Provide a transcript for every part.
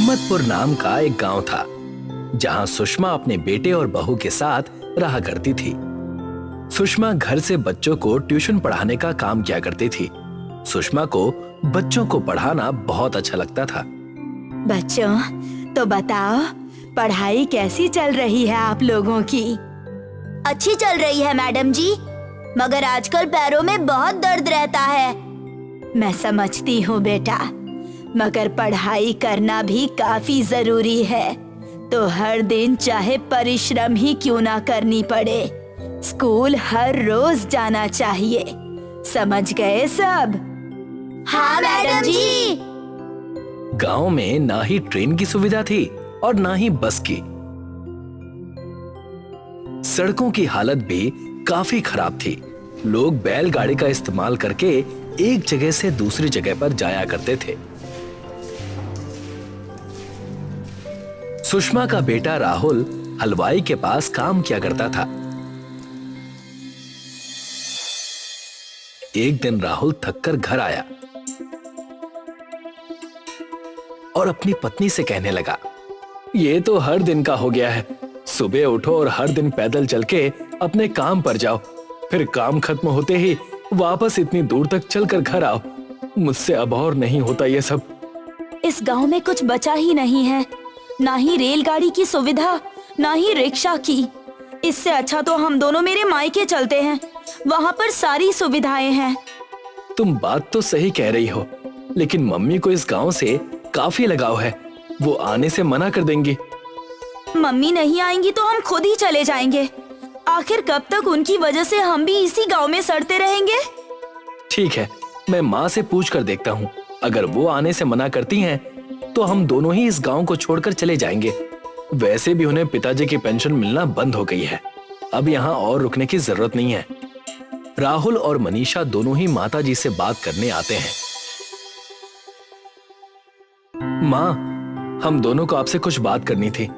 हिम्मतपुर नाम का एक गांव था जहां सुषमा अपने बेटे और बहू के साथ रहा करती थी। सुषमा घर से बच्चों को ट्यूशन पढ़ाने का काम किया करती थी। सुषमा को बच्चों को पढ़ाना बहुत अच्छा लगता था। बच्चों, तो बताओ पढ़ाई कैसी चल रही है आप लोगों की? अच्छी चल रही है मैडम जी, मगर आजकल पैरों में बहुत दर्द रहता है। मैं समझती हूँ बेटा, मगर पढ़ाई करना भी काफी जरूरी है। तो हर दिन चाहे परिश्रम ही क्यों ना करनी पड़े, स्कूल हर रोज जाना चाहिए। समझ गए सब? हाँ मैडम जी। गांव में ना ही ट्रेन की सुविधा थी और ना ही बस की। सड़कों की हालत भी काफी खराब थी। लोग बैलगाड़ी का इस्तेमाल करके एक जगह से दूसरी जगह पर जाया करते थे। सुषमा का बेटा राहुल हलवाई के पास काम किया करता था। एक दिन राहुल थककर घर आया और अपनी पत्नी से कहने लगा, ये तो हर दिन का हो गया है। सुबह उठो और हर दिन पैदल चल के अपने काम पर जाओ, फिर काम खत्म होते ही वापस इतनी दूर तक चलकर घर आओ। मुझसे अब और नहीं होता ये सब। इस गांव में कुछ बचा ही नहीं है, ना ही रेलगाड़ी की सुविधा, ना ही रिक्शा की। इससे अच्छा तो हम दोनों मेरे मायके चलते हैं, वहाँ पर सारी सुविधाएं हैं। तुम बात तो सही कह रही हो, लेकिन मम्मी को इस गांव से काफी लगाव है। वो आने से मना कर देंगी। मम्मी नहीं आएंगी तो हम खुद ही चले जाएंगे। आखिर कब तक उनकी वजह से हम भी इसी गांव में सड़ते रहेंगे? ठीक है, मैं माँ से पूछ कर देखता हूँ। अगर वो आने से मना करती हैं, तो हम दोनों ही इस गांव को छोड़कर चले जाएंगे। वैसे भी उन्हें पिताजी की पेंशन मिलना बंद हो गई है। अब यहाँ और रुकने की जरूरत नहीं है। राहुल और मनीषा दोनों ही माताजी से बात करने आते हैं। माँ, हम दोनों को आपसे कुछ बात करनी थी।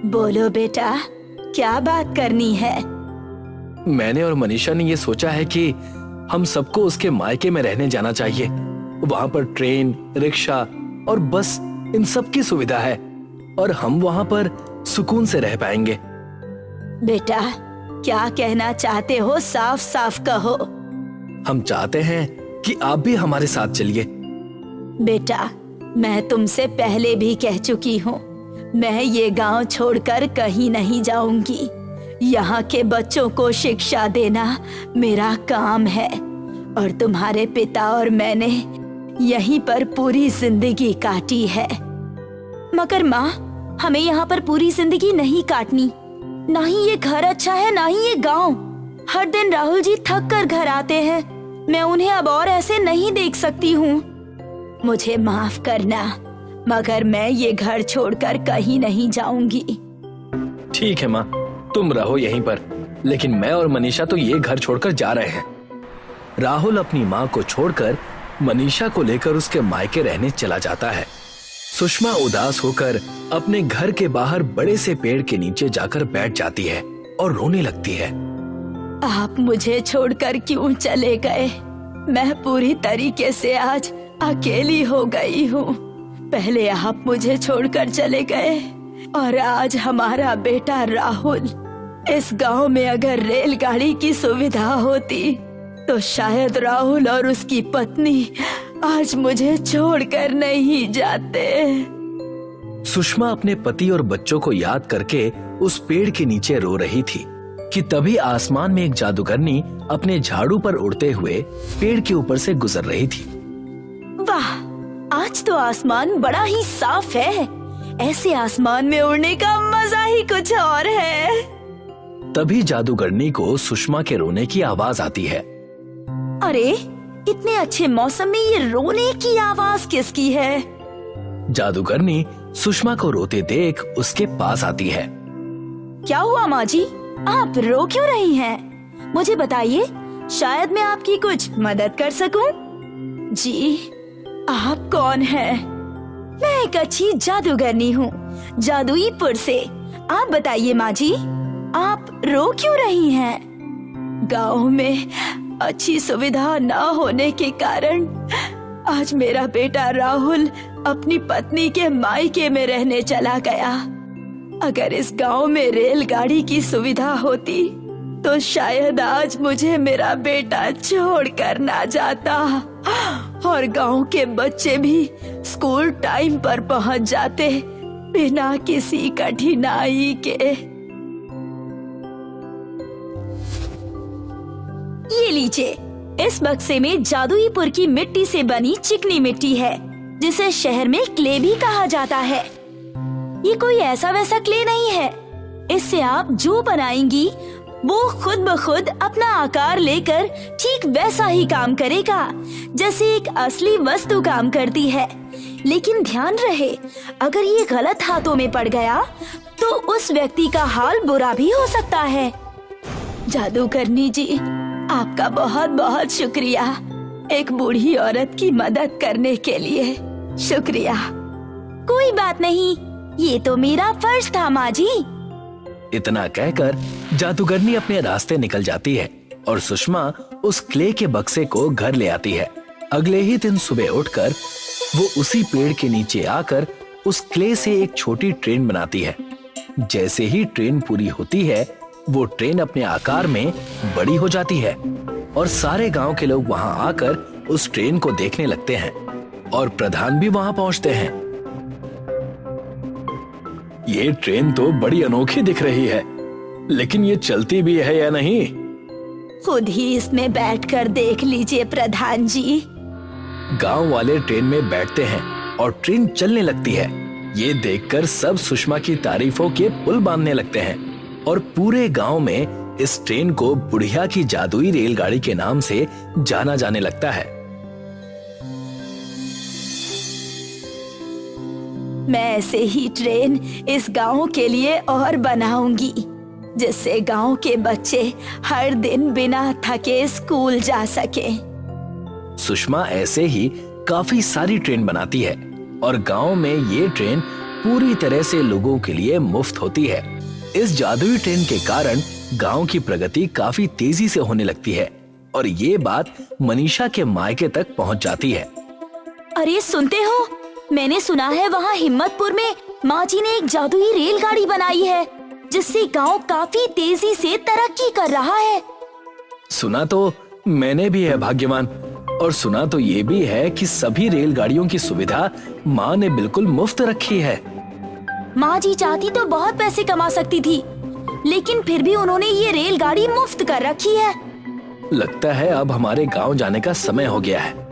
बोलो बेटा, क्या बात करनी है? मैंने और मनीषा ने ये सोचा है कि हम सबको उसके मायके में रहने जाना चाहिए। वहां पर ट्रेन, रिक्शा और बस, इन सब की सुविधा है और हम वहां पर सुकून से रह पाएंगे। बेटा, क्या कहना चाहते हो? साफ साफ कहो। हम चाहते हैं कि आप भी हमारे साथ चलिए। बेटा, मैं तुमसे पहले भी कह चुकी हूँ, मैं ये गांव छोड़कर कहीं नहीं जाऊंगी। यहाँ के बच्चों को शिक्षा देना मेरा काम है और तुम्हारे पिता और मैंने यहीं पर पूरी जिंदगी काटी है। मगर माँ, हमें यहाँ पर पूरी जिंदगी नहीं काटनी। ना ही ये घर अच्छा है, ना ही ये गांव। हर दिन राहुल जी थक कर घर आते हैं। मैं उन्हें अब और ऐसे नहीं देख सकती हूँ। मुझे माफ करना, मगर मैं ये घर छोड़कर कहीं नहीं जाऊंगी। ठीक है माँ, तुम रहो यहीं पर, लेकिन मैं और मनीषा तो ये घर छोड़कर जा रहे हैं। राहुल अपनी माँ को छोड़कर मनीषा को लेकर उसके मायके रहने चला जाता है। सुषमा उदास होकर अपने घर के बाहर बड़े से पेड़ के नीचे जाकर बैठ जाती है और रोने लगती है। आप मुझे छोड़कर क्यों चले गए? मैं पूरी तरीके से आज अकेली हो गई हूँ। पहले आप मुझे छोड़कर चले गए और आज हमारा बेटा राहुल। इस गांव में अगर रेलगाड़ी की सुविधा होती तो शायद राहुल और उसकी पत्नी आज मुझे छोड़कर नहीं जाते। सुषमा अपने पति और बच्चों को याद करके उस पेड़ के नीचे रो रही थी कि तभी आसमान में एक जादूगरनी अपने झाड़ू पर उड़ते हुए पेड़ के ऊपर से गुजर रही थी। वाह, आज तो आसमान बड़ा ही साफ है। ऐसे आसमान में उड़ने का मजा ही कुछ और है। तभी जादूगरनी को सुषमा के रोने की आवाज आती है। अरे, इतने अच्छे मौसम में ये रोने की आवाज किसकी है? जादूगरनी सुषमा को रोते देख उसके पास आती है। क्या हुआ माँ जी, आप रो क्यों रही हैं? मुझे बताइए, शायद मैं आपकी कुछ मदद कर सकूं। जी, आप कौन हैं? मैं एक अच्छी जादूगरनी हूँ, जादुईपुर से। आप बताइए माँ जी, आप रो क्यों रही हैं? गांव में अच्छी सुविधा न होने के कारण आज मेरा बेटा राहुल अपनी पत्नी के मायके में रहने चला गया। अगर इस गांव में रेलगाड़ी की सुविधा होती तो शायद आज मुझे मेरा बेटा छोड़कर ना जाता और गांव के बच्चे भी स्कूल टाइम पर पहुंच जाते बिना किसी कठिनाई के। ये लीजिए, इस बक्से में जादुईपुर की मिट्टी से बनी चिकनी मिट्टी है जिसे शहर में क्ले भी कहा जाता है। ये कोई ऐसा वैसा क्ले नहीं है। इससे आप जो बनाएंगी वो खुद ब खुद अपना आकार लेकर ठीक वैसा ही काम करेगा जैसे एक असली वस्तु काम करती है। लेकिन ध्यान रहे, अगर ये गलत हाथों में पड़ गया तो उस व्यक्ति का हाल बुरा भी हो सकता है। जादूगरनी जी, आपका बहुत बहुत शुक्रिया एक बूढ़ी औरत की मदद करने के लिए। शुक्रिया। कोई बात नहीं, ये तो मेरा फर्ज था माँ जी। इतना कहकर जादूगरनी अपने रास्ते निकल जाती है और सुषमा उस क्ले के बक्से को घर ले आती है। अगले ही दिन सुबह उठकर वो उसी पेड़ के नीचे आकर उस क्ले से एक छोटी ट्रेन बनाती है। जैसे ही ट्रेन पूरी होती है वो ट्रेन अपने आकार में बड़ी हो जाती है और सारे गांव के लोग वहां आकर उस ट्रेन को देखने लगते हैं और प्रधान भी वहां पहुंचते हैं। ये ट्रेन तो बड़ी अनोखी दिख रही है, लेकिन ये चलती भी है या नहीं? खुद ही इसमें बैठकर देख लीजिए प्रधान जी। गांव वाले ट्रेन में बैठते हैं और ट्रेन चलने लगती है। ये देखकर सब सुषमा की तारीफों के पुल बांधने लगते हैं और पूरे गांव में इस ट्रेन को बुढ़िया की जादुई रेलगाड़ी के नाम से जाना जाने लगता है। मैं ऐसे ही ट्रेन इस गांव के लिए और बनाऊंगी जिससे गांव के बच्चे हर दिन बिना थके स्कूल जा सके। सुषमा ऐसे ही काफी सारी ट्रेन बनाती है और गांव में ये ट्रेन पूरी तरह से लोगों के लिए मुफ्त होती है। इस जादुई ट्रेन के कारण गांव की प्रगति काफी तेजी से होने लगती है और ये बात मनीषा के मायके तक पहुंच जाती है। अरे सुनते हो, मैंने सुना है वहाँ हिम्मतपुर में माँ जी ने एक जादुई रेलगाड़ी बनाई है जिससे गांव काफी तेजी से तरक्की कर रहा है। सुना तो मैंने भी है भाग्यवान, और सुना तो ये भी है कि सभी रेलगाड़ियों की सुविधा माँ ने बिल्कुल मुफ्त रखी है। माँ जी चाहती तो बहुत पैसे कमा सकती थी, लेकिन फिर भी उन्होंने ये रेलगाड़ी मुफ्त कर रखी है। लगता है अब हमारे गांव जाने का समय हो गया है।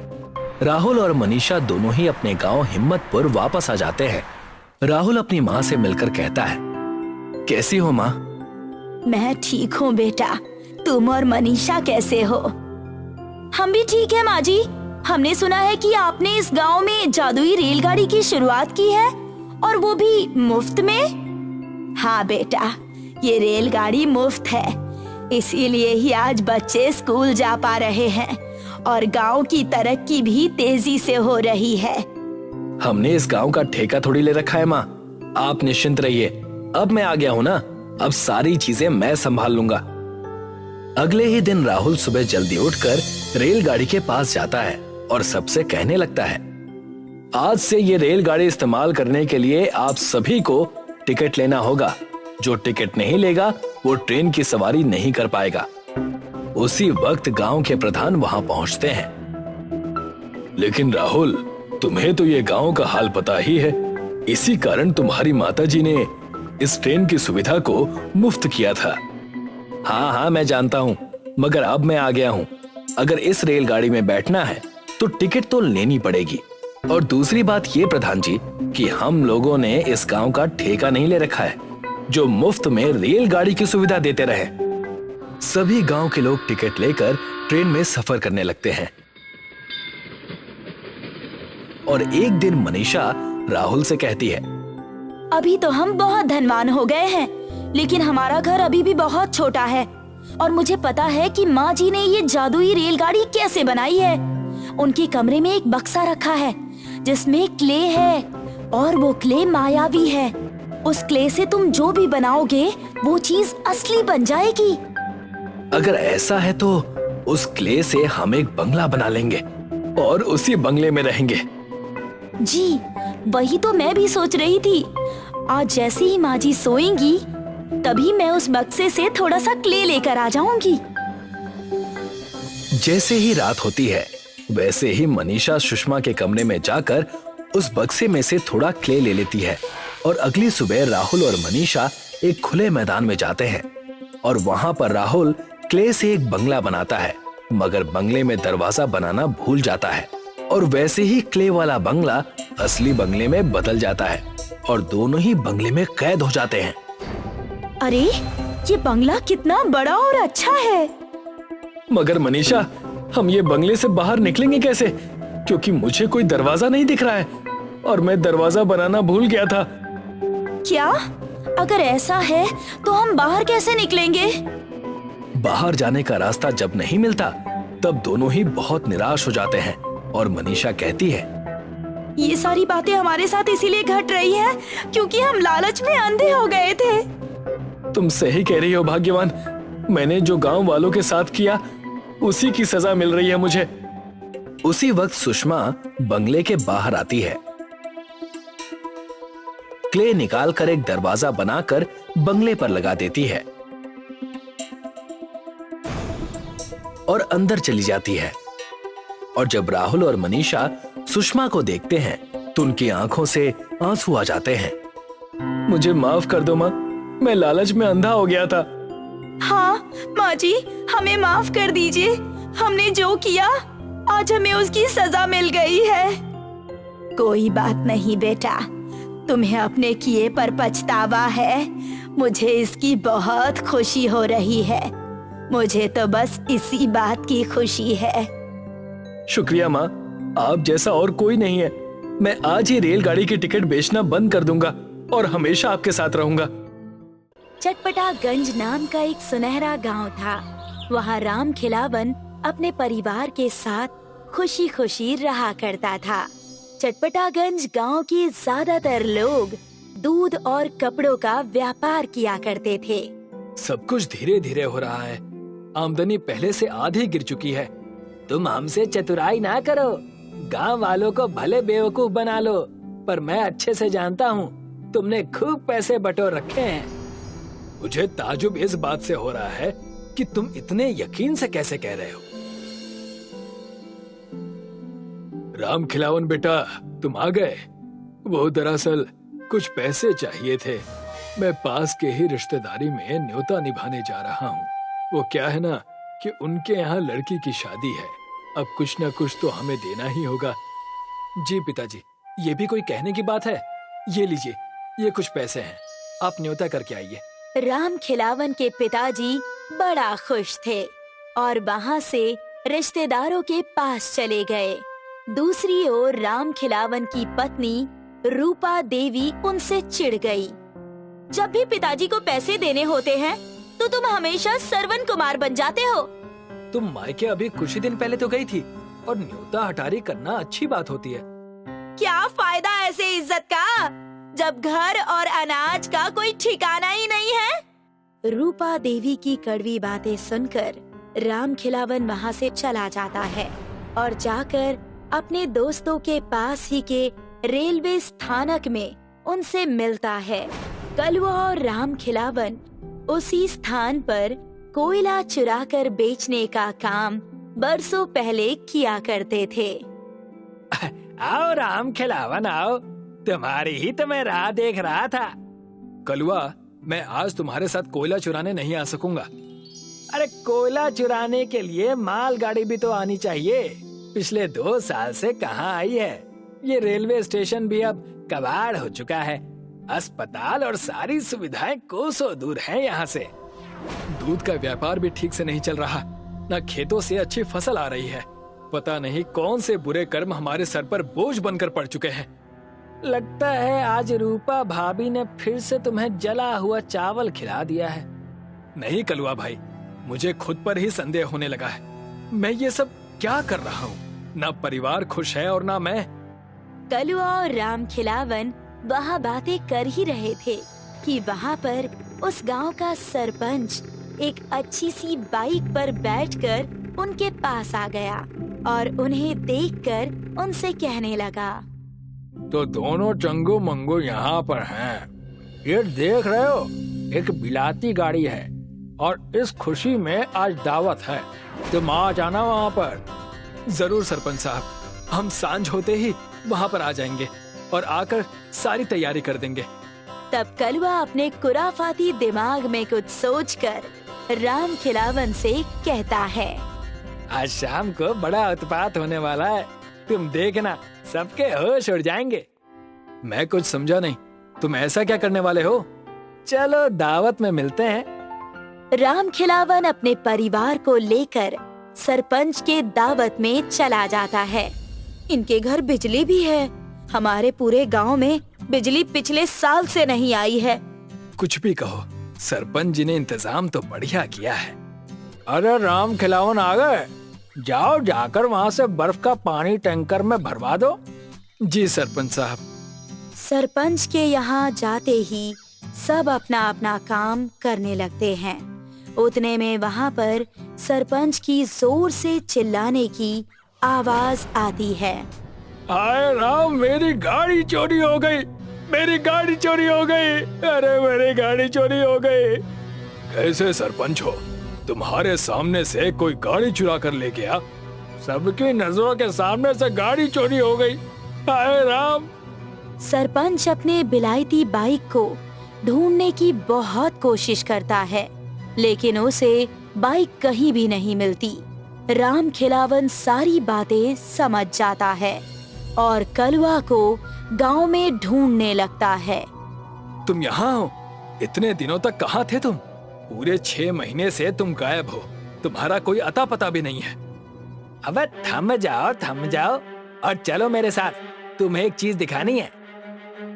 राहुल और मनीषा दोनों ही अपने गांव हिम्मतपुर वापस आ जाते हैं। राहुल अपनी माँ से मिलकर कहता है, कैसी हो माँ? मैं ठीक हूँ बेटा, तुम और मनीषा कैसे हो? हम भी ठीक है माँ जी। हमने सुना है कि आपने इस गांव में जादुई रेलगाड़ी की शुरुआत की है और वो भी मुफ्त में। हाँ बेटा, ये रेलगाड़ी मुफ्त है, इसीलिए ही आज बच्चे स्कूल जा पा रहे हैं और गांव की तरक्की भी तेजी से हो रही है। हमने इस गांव का ठेका थोड़ी ले रखा है माँ, आप निश्चिंत रहिए। अब मैं आ गया हूँ ना, अब सारी चीजें मैं संभाल लूंगा। अगले ही दिन राहुल सुबह जल्दी उठकर रेलगाड़ी के पास जाता है और सबसे कहने लगता है, आज से ये रेलगाड़ी इस्तेमाल करने के लिए आप सभी को टिकट लेना होगा। जो टिकट नहीं लेगा वो ट्रेन की सवारी नहीं कर पाएगा। उसी वक्त गांव के प्रधान वहां पहुंचते हैं। लेकिन राहुल, तुम्हें तो ये गांव का हाल पता ही है, इसी कारण तुम्हारी माताजी ने इस ट्रेन की सुविधा को मुफ्त किया था। हाँ मैं जानता हूँ, मगर अब मैं आ गया हूँ। अगर इस रेलगाड़ी में बैठना है तो टिकट तो लेनी पड़ेगी। और दूसरी बात ये प्रधान जी कि हम लोगों ने इस गांव का ठेका नहीं ले रखा है जो मुफ्त में रेलगाड़ी की सुविधा देते रहे। सभी गांव के लोग टिकट लेकर ट्रेन में सफर करने लगते हैं। और एक दिन मनीषा राहुल से कहती है, अभी तो हम बहुत धनवान हो गए हैं, लेकिन हमारा घर अभी भी बहुत छोटा है और मुझे पता है कि माँ जी ने ये जादुई रेलगाड़ी कैसे बनाई है। उनके कमरे में एक बक्सा रखा है जिसमें क्ले है और वो क्ले मायावी है। उस क्ले से तुम जो भी बनाओगे वो चीज असली बन जाएगी। अगर ऐसा है तो उस क्ले से हम एक बंगला बना लेंगे और उसी बंगले में रहेंगे। जी, वही तो मैं भी सोच रही थी। आज जैसे ही माँ जी सोएंगी तभी मैं उस बक्से से थोड़ा सा क्ले लेकर आ जाऊंगी। जैसे ही रात होती है वैसे ही मनीषा सुषमा के कमरे में जाकर उस बक्से में से थोड़ा क्ले ले लेती है और अगली सुबह राहुल और मनीषा एक खुले मैदान में जाते हैं और वहां पर राहुल क्ले से एक बंगला बनाता है, मगर बंगले में दरवाजा बनाना भूल जाता है और वैसे ही क्ले वाला बंगला असली बंगले में बदल जाता है और दोनों ही बंगले में कैद हो जाते हैं। अरे ये बंगला कितना बड़ा और अच्छा है। मगर मनीषा, हम ये बंगले से बाहर निकलेंगे कैसे? क्योंकि मुझे कोई दरवाजा नहीं दिख रहा है और मैं दरवाजा बनाना भूल गया था। क्या? अगर ऐसा है तो हम बाहर कैसे निकलेंगे? बाहर जाने का रास्ता जब नहीं मिलता तब दोनों ही बहुत निराश हो जाते हैं और मनीषा कहती है, ये सारी बातें हमारे साथ इसीलिए घट रही है क्योंकि हम लालच में अंधे हो गए थे। तुम सही कह रही हो भाग्यवान, मैंने जो गांव वालों के साथ किया उसी की सजा मिल रही है मुझे। उसी वक्त सुषमा बंगले के बाहर आती है। क्ले निकालकर एक दरवाजा बनाकर बंगले पर लगा देती है और अंदर चली जाती है। और जब राहुल और मनीषा सुषमा को देखते हैं तो उनकी आंखों से आंसू आ जाते हैं। मुझे माफ कर दो माँ, मैं लालच में अंधा हो गया था। हाँ माँ जी, हमें माफ कर दीजिए। हमने जो किया आज हमें उसकी सजा मिल गई है। कोई बात नहीं बेटा, तुम्हें अपने किए पर पछतावा है। मुझे इसकी बहुत खुशी हो रही है। मुझे तो बस इसी बात की खुशी है। शुक्रिया माँ, आप जैसा और कोई नहीं है। मैं आज ही रेलगाड़ी की टिकट बेचना बंद कर दूंगा और हमेशा आपके साथ रहूंगा। चटपटागंज नाम का एक सुनहरा गांव था। वहाँ राम खिलावन अपने परिवार के साथ खुशी खुशी रहा करता था। चटपटागंज गांव के ज्यादातर लोग दूध और कपड़ों का व्यापार किया करते थे। सब कुछ धीरे धीरे हो रहा है। आमदनी पहले से आधी गिर चुकी है। तुम हमसे चतुराई ना करो। गांव वालों को भले बेवकूफ बना लो, पर मैं अच्छे से जानता हूँ तुमने खूब पैसे बटोर रखे हैं। मुझे ताजुब इस बात से हो रहा है कि तुम इतने यकीन से कैसे कह रहे हो। राम खिलावन बेटा, तुम आ गए। वो दरअसल कुछ पैसे चाहिए थे। मैं पास के ही रिश्तेदारी में न्योता निभाने जा रहा हूँ। वो क्या है ना कि उनके यहाँ लड़की की शादी है। अब कुछ न कुछ तो हमें देना ही होगा। जी पिताजी, ये भी कोई कहने की बात है। ये लीजिए, ये कुछ पैसे हैं, आप न्योता करके आइए। राम खिलावन के पिताजी बड़ा खुश थे और वहाँ से रिश्तेदारों के पास चले गए। दूसरी ओर राम खिलावन की पत्नी रूपा देवी उनसे चिढ़ गई। जब भी पिताजी को पैसे देने होते हैं तो तुम हमेशा सरवन कुमार बन जाते हो। तुम मायके अभी कुछ ही दिन पहले तो गई थी और न्योता हटारी करना अच्छी बात होती है। क्या फायदा ऐसे इज्जत का जब घर और अनाज का कोई ठिकाना ही नहीं है। रूपा देवी की कड़वी बातें सुनकर राम खिलावन वहाँ से चला जाता है और जाकर अपने दोस्तों के पास ही के रेलवे स्थानक में उनसे मिलता है। कलवा और राम खिलावन उसी स्थान पर कोयला चुराकर बेचने का काम बरसों पहले किया करते थे। आओ राम खिलावन आओ, तुम्हारी ही तो मैं राह देख रहा था। कलवा, मैं आज तुम्हारे साथ कोयला चुराने नहीं आ सकूंगा। अरे कोयला चुराने के लिए मालगाड़ी भी तो आनी चाहिए। पिछले 2 साल से कहाँ आई है। ये रेलवे स्टेशन भी अब कबाड़ हो चुका है। अस्पताल और सारी सुविधाएं कोसों दूर हैं यहाँ से। दूध का व्यापार भी ठीक से नहीं चल रहा, न खेतों से अच्छी फसल आ रही है। पता नहीं कौन से बुरे कर्म हमारे सर पर बोझ बनकर पड़ चुके हैं। लगता है आज रूपा भाभी ने फिर से तुम्हें जला हुआ चावल खिला दिया है। नहीं कलवा भाई, मुझे खुद पर ही संदेह होने लगा है। मैं ये सब क्या कर रहा हूँ? ना परिवार खुश है और ना मैं। कलवा और राम खिलावन वहाँ बातें कर ही रहे थे कि वहाँ पर उस गांव का सरपंच एक अच्छी सी बाइक पर बैठकर उनके पास आ गया और उन्हें देखकर उनसे कहने लगा, तो दोनों चंगू मंगू यहाँ पर हैं। ये देख रहे हो, एक बिलाती गाड़ी है और इस खुशी में आज दावत है। तुम आ जाना वहाँ पर। जरूर सरपंच साहब, हम सांझ होते ही वहाँ पर आ जाएंगे और आकर सारी तैयारी कर देंगे। तब कलवा अपने खुराफाती दिमाग में कुछ सोचकर राम खिलावन से कहता है, आज शाम को बड़ा उत्पात होने वाला है। तुम देखना, सबके होश उड़ जाएंगे। मैं कुछ समझा नहीं, तुम ऐसा क्या करने वाले हो? चलो दावत में मिलते हैं। राम खिलावन अपने परिवार को लेकर सरपंच के दावत में चला जाता है। इनके घर बिजली भी है। हमारे पूरे गांव में बिजली पिछले साल से नहीं आई है। कुछ भी कहो, सरपंच जी ने इंतजाम तो बढ़िया किया है। अरे राम खिलावन आ गए। जाओ, जाकर वहाँ से बर्फ का पानी टैंकर में भरवा दो। जी सरपंच साहब। सरपंच के यहाँ जाते ही सब अपना अपना काम करने लगते हैं। उतने में वहाँ पर सरपंच की जोर से चिल्लाने की आवाज आती है। हाय राम, मेरी गाड़ी चोरी हो गई, मेरी गाड़ी चोरी हो गई, अरे मेरी गाड़ी चोरी हो गई। कैसे सरपंच हो? तुम्हारे सामने से कोई गाड़ी चुरा कर ले गया? सबकी नजरों के सामने से गाड़ी चोरी हो गई। हाय राम। सरपंच अपने बिलायती बाइक को ढूंढने की बहुत कोशिश करता है, लेकिन उसे बाइक कहीं भी नहीं मिलती। राम खिलावन सारी बातें समझ जाता है और कलवा को गांव में ढूंढने लगता है। तुम यहाँ हो? इतने दिनों तक कहाँ थे तुम? पूरे 6 महीने से तुम गायब हो। तुम्हारा कोई अता पता भी नहीं है। अबे थम जाओ और चलो मेरे साथ, तुम्हें एक चीज दिखानी है।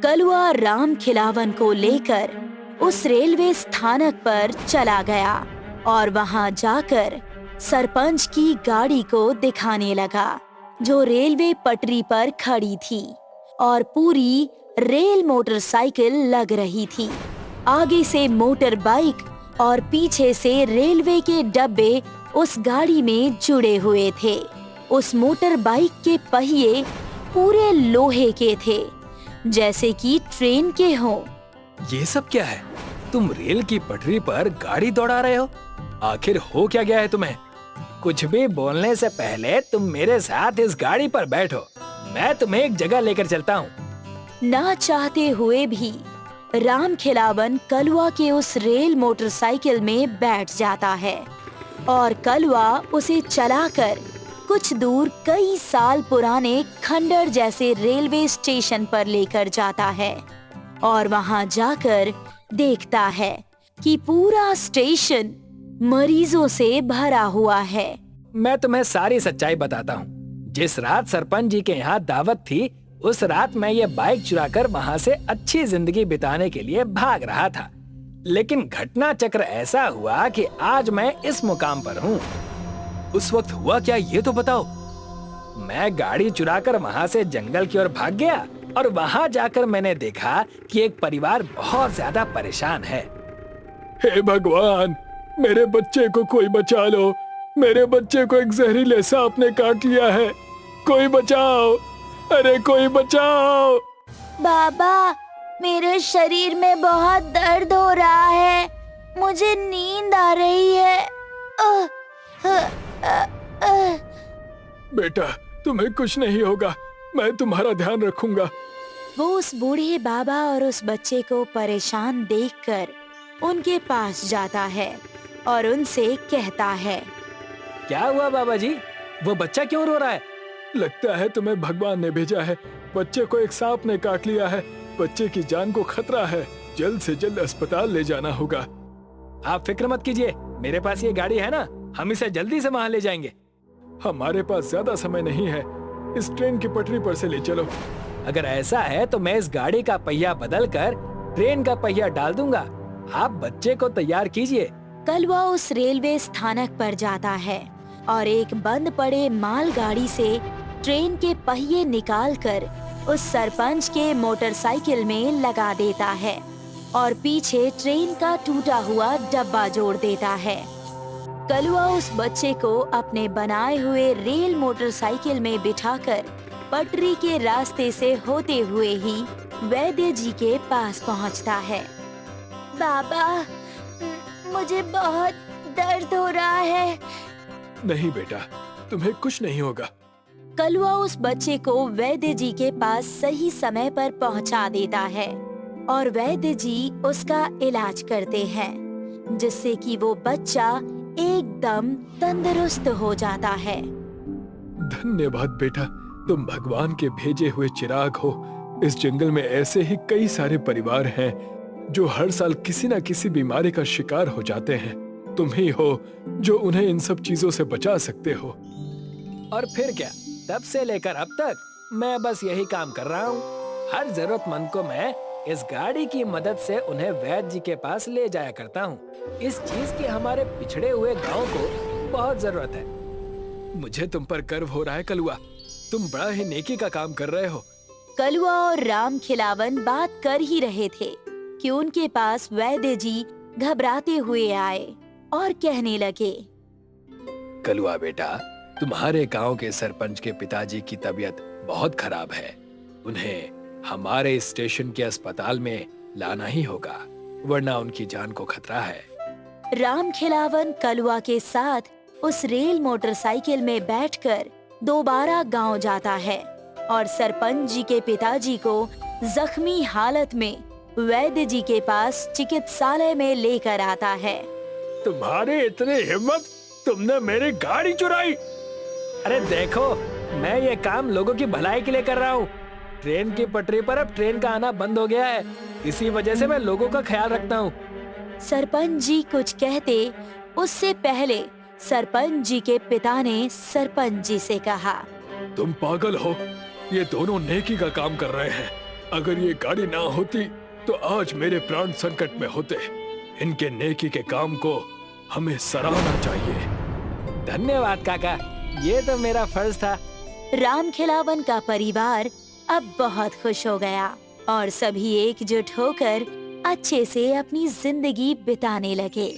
कलवा राम खिलावन को लेकर उस रेलवे स्थानक पर चला गया और वहां जाकर सरपंच की गाड़ी को दिखाने लगा, जो रेलवे पटरी पर खड़ी थी और पूरी रेल मोटरसाइकिल लग रही थी। आगे से मोटर बाइक और पीछे से रेलवे के डब्बे उस गाड़ी में जुड़े हुए थे। उस मोटर बाइक के पहिए पूरे लोहे के थे, जैसे कि ट्रेन के हों। ये सब क्या है? तुम रेल की पटरी पर गाड़ी दौड़ा रहे हो? आखिर हो क्या गया है तुम्हें? कुछ भी बोलने से पहले तुम मेरे साथ इस गाड़ी पर बैठो। मैं तुम्हें एक जगह लेकर चलता हूँ। ना चाहते हुए भी राम खिलावन कलवा के उस रेल मोटरसाइकिल में बैठ जाता है और कलवा उसे चलाकर कुछ दूर कई साल पुराने खंडर जैसे रेलवे स्टेशन पर लेकर जाता है और वहां जाकर देखता है कि पूरा स्टेशन मरीजों से भरा हुआ है। मैं तुम्हें सारी सच्चाई बताता हूँ। जिस रात सरपंच जी के यहाँ दावत थी, उस रात मैं ये बाइक चुराकर वहाँ से अच्छी जिंदगी बिताने के लिए भाग रहा था। लेकिन घटना चक्र ऐसा हुआ कि आज मैं इस मुकाम पर हूँ। उस वक्त हुआ क्या, ये तो बताओ। मैं गाड़ी चुराकर वहाँ से जंगल की ओर भाग गया और वहाँ जाकर मैंने देखा कि एक परिवार बहुत ज्यादा परेशान है। हे भगवान, मेरे बच्चे को कोई बचा लो। मेरे बच्चे को एक जहरीले सांप ने काट लिया है। कोई बचाओ, अरे कोई बचाओ। बाबा, मेरे शरीर में बहुत दर्द हो रहा है। मुझे नींद आ रही है। बेटा, तुम्हें कुछ नहीं होगा, मैं तुम्हारा ध्यान रखूंगा। वो उस बूढ़े बाबा और उस बच्चे को परेशान देखकर उनके पास जाता है और उनसे कहता है, क्या हुआ बाबा जी? वो बच्चा क्यों रो रहा है? लगता है तुम्हें भगवान ने भेजा है। बच्चे को एक सांप ने काट लिया है। बच्चे की जान को खतरा है। जल्द से जल्द अस्पताल ले जाना होगा। आप फिक्र मत कीजिए, मेरे पास ये गाड़ी है ना, हम इसे जल्दी से वहाँ ले जाएंगे। हमारे पास ज्यादा समय नहीं है, इस ट्रेन की पटरी पर से ले चलो। अगर ऐसा है तो मैं इस गाड़ी का पहिया बदलकर ट्रेन का पहिया डाल दूंगा। आप बच्चे को तैयार कीजिए। कलवा उस रेलवे स्थानक पर जाता है और एक बंद पड़े मालगाड़ी से ट्रेन के पहिए निकालकर उस सरपंच के मोटरसाइकिल में लगा देता है और पीछे ट्रेन का टूटा हुआ डब्बा जोड़ देता है। कलवा उस बच्चे को अपने बनाए हुए रेल मोटरसाइकिल में बिठाकर पटरी के रास्ते से होते हुए ही वैद्य जी के पास पहुंचता है। बाबा, मुझे बहुत दर्द हो रहा है। नहीं बेटा, तुम्हें कुछ नहीं होगा। कलुआ उस बच्चे को वैद्य जी के पास सही समय पर पहुंचा देता है और वैद्य जी उसका इलाज करते हैं, जिससे कि वो बच्चा एकदम तंदुरुस्त हो जाता है। धन्यवाद बेटा, तुम भगवान के भेजे हुए चिराग हो। इस जंगल में ऐसे ही कई सारे परिवार हैं जो हर साल किसी न किसी बीमारी का शिकार हो जाते हैं। तुम ही हो जो उन्हें इन सब चीजों से बचा सकते हो। और फिर क्या, तब से लेकर अब तक मैं बस यही काम कर रहा हूँ। हर जरूरतमंद को मैं इस गाड़ी की मदद से उन्हें वैद्य जी के पास ले जाया करता हूँ। इस चीज की हमारे पिछड़े हुए गांव को बहुत जरूरत है। मुझे तुम पर गर्व हो रहा है कलुआ, तुम बड़ा ही नेकी का काम कर रहे हो। कलुआ और राम खिलावन बात कर ही रहे थे कि उनके पास वैद्य जी घबराते हुए आए और कहने लगे, कलुआ बेटा, तुम्हारे गांव के सरपंच के पिताजी की तबीयत बहुत खराब है। उन्हें हमारे स्टेशन के अस्पताल में लाना ही होगा, वरना उनकी जान को खतरा है। राम खिलावन कलुआ के साथ उस रेल मोटरसाइकिल में बैठकर दोबारा गांव जाता है और सरपंच जी के पिताजी को जख्मी हालत में वैद्य जी के पास चिकित्सालय में लेकर आता है। तुम्हारे इतने हिम्मत, तुमने मेरी गाड़ी चुराई। अरे देखो, मैं ये काम लोगों की भलाई के लिए कर रहा हूँ। ट्रेन की पटरी पर अब ट्रेन का आना बंद हो गया है, इसी वजह से मैं लोगों का ख्याल रखता हूँ। सरपंच जी कुछ कहते उससे पहले सरपंच जी के पिता ने सरपंच जी से कहा, तुम पागल हो, ये दोनों नेकी का काम कर रहे हैं। अगर ये गाड़ी ना होती तो आज मेरे प्राण संकट में होते। इनके नेकी के काम को हमें सराहना चाहिए। धन्यवाद काका, ये तो मेरा फर्ज था। राम खिलावन का परिवार अब बहुत खुश हो गया और सभी एकजुट होकर अच्छे से अपनी जिंदगी बिताने लगे।